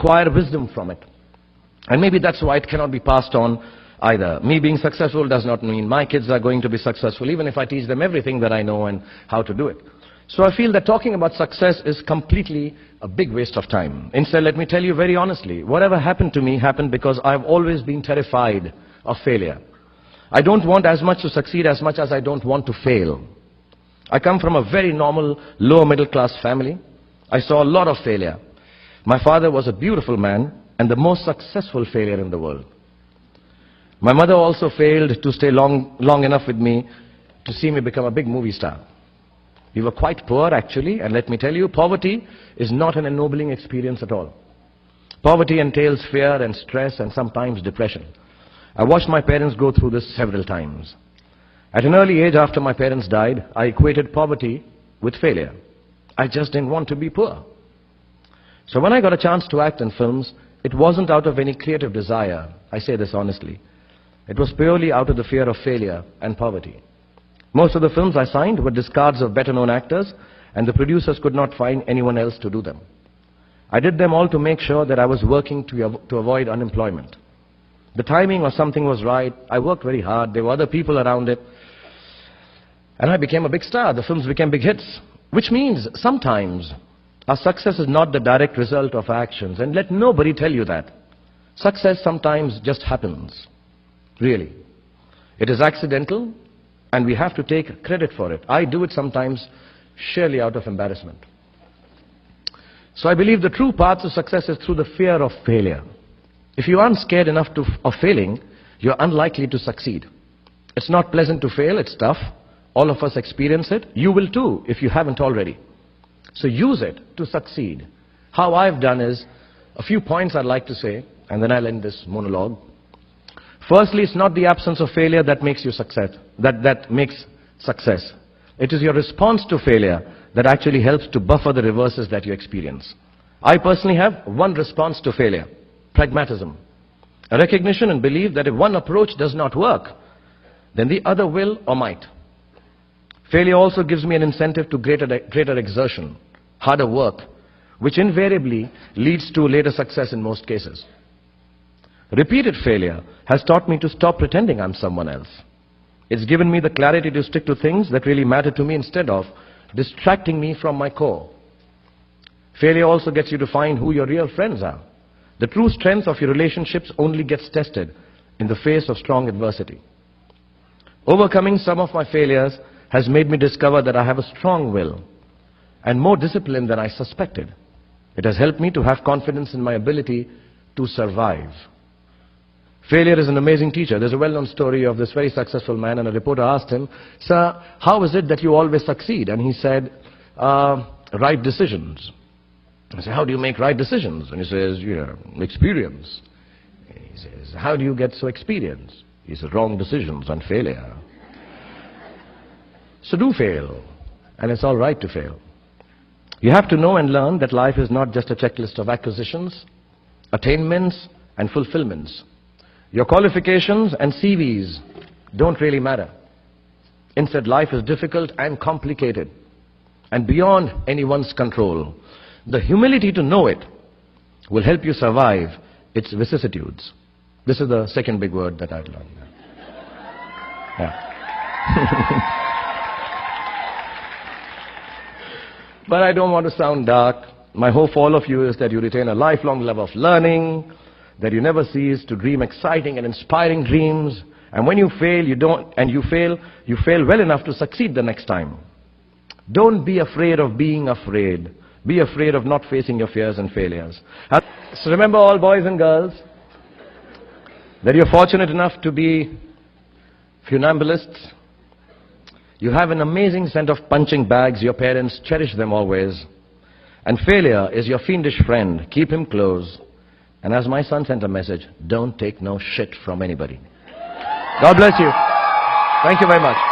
acquire wisdom from it. And maybe that's why it cannot be passed on either. Me being successful does not mean my kids are going to be successful, even if I teach them everything that I know and how to do it. So I feel that talking about success is completely a big waste of time. Instead, let me tell you very honestly, whatever happened to me happened because I've always been terrified of failure. I don't want as much to succeed as much as I don't want to fail. I come from a very normal, lower middle class family. I saw a lot of failure. My father was a beautiful man and the most successful failure in the world. My mother also failed to stay long enough with me to see me become a big movie star. We were quite poor actually, and let me tell you, poverty is not an ennobling experience at all. Poverty entails fear and stress and sometimes depression. I watched my parents go through this several times. At an early age after my parents died, I equated poverty with failure. I just didn't want to be poor. So when I got a chance to act in films, it wasn't out of any creative desire. I say this honestly. It was purely out of the fear of failure and poverty. Most of the films I signed were discards of better-known actors, and the producers could not find anyone else to do them. I did them all to make sure that I was working to avoid unemployment. The timing or something was right. I worked very hard. There were other people around it. And I became a big star. The films became big hits. Which means sometimes our success is not the direct result of our actions. And let nobody tell you that. Success sometimes just happens. Really. It is accidental. And we have to take credit for it. I do it sometimes sheerly out of embarrassment. So I believe the true path to success is through the fear of failure. If you aren't scared enough of failing, you're unlikely to succeed. It's not pleasant to fail, it's tough. All of us experience it. You will too, if you haven't already. So use it to succeed. How I've done is, a few points I'd like to say, and then I'll end this monologue. Firstly, it's not the absence of failure that makes you success, that makes success. It is your response to failure that actually helps to buffer the reverses that you experience. I personally have one response to failure: pragmatism. A recognition and belief that if one approach does not work, then the other will or might. Failure also gives me an incentive to greater exertion, harder work, which invariably leads to later success in most cases. Repeated failure has taught me to stop pretending I'm someone else. It's given me the clarity to stick to things that really matter to me instead of distracting me from my core. Failure also gets you to find who your real friends are. The true strength of your relationships only gets tested in the face of strong adversity. Overcoming some of my failures has made me discover that I have a strong will and more discipline than I suspected. It has helped me to have confidence in my ability to survive. Failure is an amazing teacher. There's a well-known story of this very successful man, and a reporter asked him, "Sir, how is it that you always succeed?" And he said, "Right decisions." I said, "How do you make right decisions?" And he says, "Experience." He says, "How do you get so experienced?" He says, "Wrong decisions and failure." So do fail, and it's all right to fail. You have to know and learn that life is not just a checklist of acquisitions, attainments, and fulfillments. Your qualifications and CVs don't really matter. Instead, life is difficult and complicated and beyond anyone's control. The humility to know it will help you survive its vicissitudes. This is the second big word that I've learned. Yeah. But I don't want to sound dark. My hope for all of you is that you retain a lifelong love of learning, that you never cease to dream exciting and inspiring dreams, and when you fail, you fail well enough to succeed the next time. Don't be afraid of being afraid. Be afraid of not facing your fears and failures. So remember, all boys and girls, that you're fortunate enough to be funambulists. You have an amazing set of punching bags. Your parents cherish them always. And failure is your fiendish friend. Keep him close. And as my son sent a message, don't take no shit from anybody. God bless you. Thank you very much.